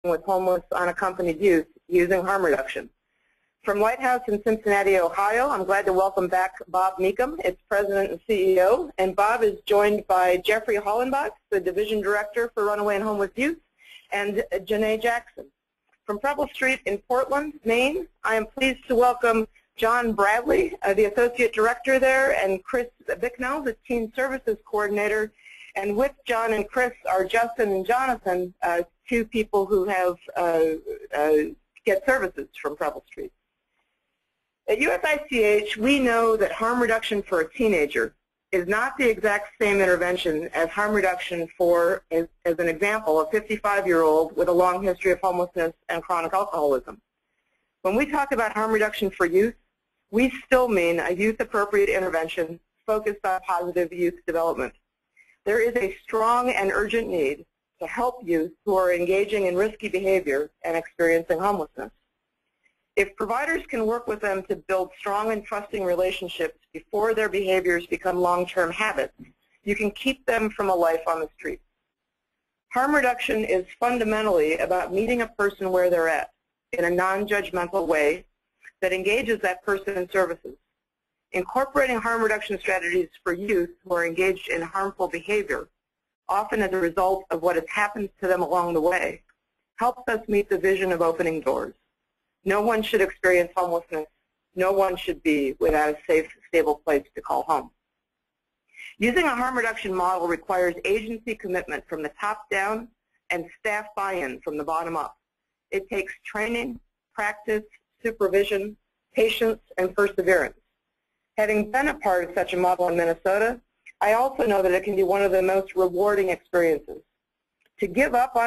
with homeless unaccompanied youth using harm reduction. From Lighthouse in Cincinnati, Ohio, I'm glad to welcome back Bob Meekum, its president and CEO. And Bob is joined by Jeffrey Hollenbach, the division director for Runaway and Homeless Youth, and Janae Jackson. From Preble Street in Portland, Maine, I am pleased to welcome John Bradley, the associate director there, and Chris Bicknell, the teen services coordinator. And with John and Chris are Justin and Jonathan, two people who have get services from Preble Street. At USICH, we know that harm reduction for a teenager is not the exact same intervention as harm reduction for, as an example, a 55-year-old with a long history of homelessness and chronic alcoholism. When we talk about harm reduction for youth, we still mean a youth-appropriate intervention focused on positive youth development. There is a strong and urgent need to help youth who are engaging in risky behavior and experiencing homelessness. If providers can work with them to build strong and trusting relationships before their behaviors become long-term habits, you can keep them from a life on the street. Harm reduction is fundamentally about meeting a person where they're at in a non-judgmental way that engages that person in services. Incorporating harm reduction strategies for youth who are engaged in harmful behavior, often as a result of what has happened to them along the way, helps us meet the vision of opening doors. No one should experience homelessness. No one should be without a safe, stable place to call home. Using a harm reduction model requires agency commitment from the top down and staff buy-in from the bottom up. It takes training, practice, supervision, patience, and perseverance. Having been a part of such a model in Minnesota, I also know that it can be one of the most rewarding experiences. To give up on